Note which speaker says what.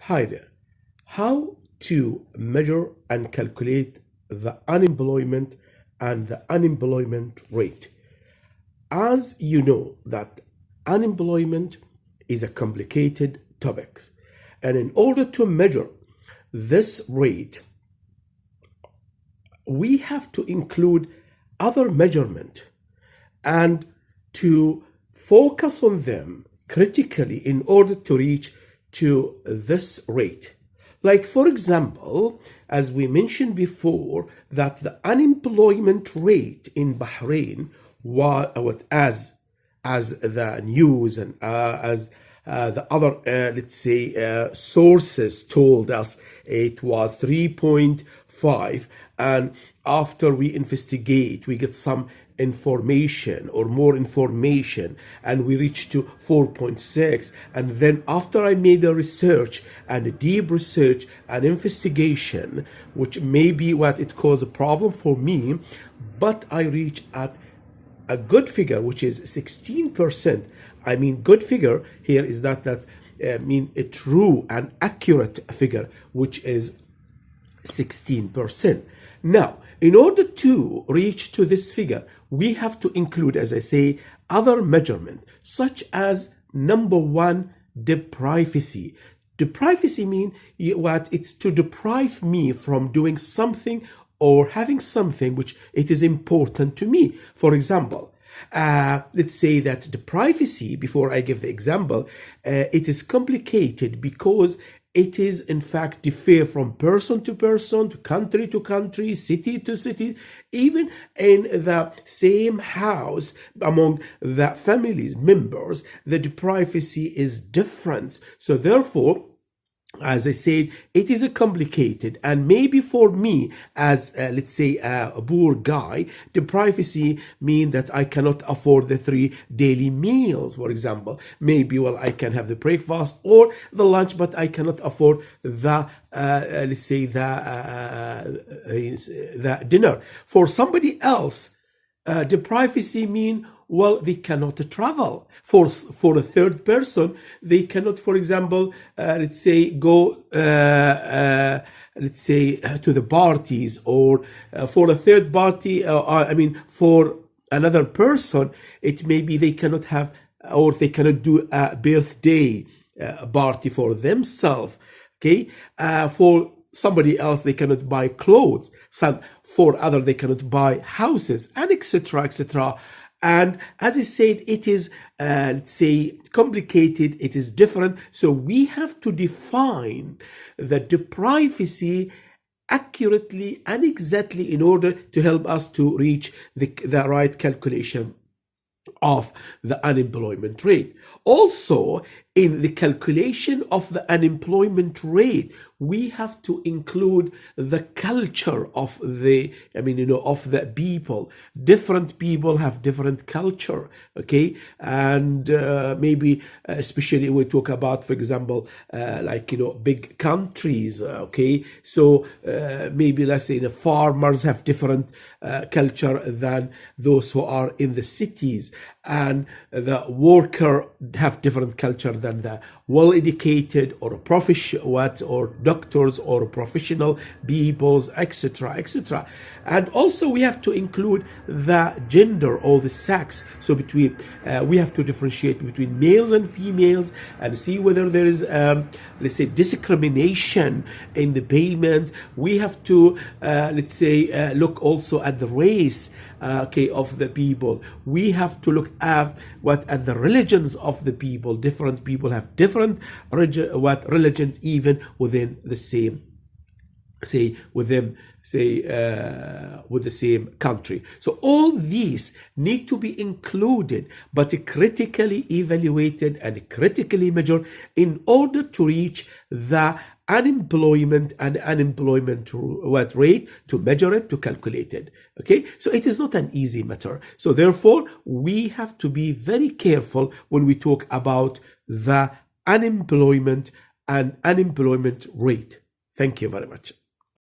Speaker 1: Hi there. How to measure and calculate the unemployment and the unemployment rate. As you know that unemployment is a complicated topic, and in order to measure this rate, we have to include other measurement and to focus on them critically in order to reach to this rate. Like, for example, as we mentioned before, that the unemployment rate in Bahrain was as the news and as the other, sources told us, it was 3.5. And after we investigate, we get some information or more information, and we reached to 4.6. And then after I made a research and a deep research and investigation, which may be what it caused a problem for me, but I reached at a good figure, which is 16%. I mean, good figure here is that's a true and accurate figure, which is 16%. Now, in order to reach to this figure, we have to include, as I say, other measurements, such as number one, deprivacy. Deprivacy means what? It's to deprive me from doing something or having something which it is important to me. For example, let's say that the privacy, before I give the example, it is complicated because it is in fact differ from person to person, to country, city to city, even in the same house among the family's members, the privacy is different. So therefore, as I said, it is a complicated, and maybe for me as a poor guy, the privacy mean that I cannot afford the 3 daily meals, for example. Maybe, well, I can have the breakfast or the lunch, but I cannot afford the the dinner. For somebody else, the privacy mean, well, they cannot travel. For a third person, they cannot, for example, go to the parties, or for a third party, for another person, it may be they cannot have, or they cannot do a birthday party for themselves. Okay, for somebody else, they cannot buy clothes. For other, they cannot buy houses, and etc., etc. And as I said, it is, complicated, it is different. So we have to define the privacy accurately and exactly in order to help us to reach the right calculation of the unemployment rate. Also, in the calculation of the unemployment rate, we have to include the culture of the people. Different people have different culture, okay? And maybe especially we talk about, for example, big countries, okay? So maybe, let's say, the farmers have different culture than those who are in the cities, and the worker have different culture than the well-educated or or doctors or professional peoples, etc., etc. And also we have to include the gender or the sex. So between we have to differentiate between males and females and see whether there is discrimination in the payments. We have to look also at the race of the people. We have to look at the religions of the people. Different people have different religions, even within the same, with the same country. So all these need to be included, but critically evaluated and critically measured in order to reach the unemployment and unemployment rate, to measure it, to calculate it. Okay, so it is not an easy matter. So therefore, we have to be very careful when we talk about the unemployment and unemployment rate. Thank you very much.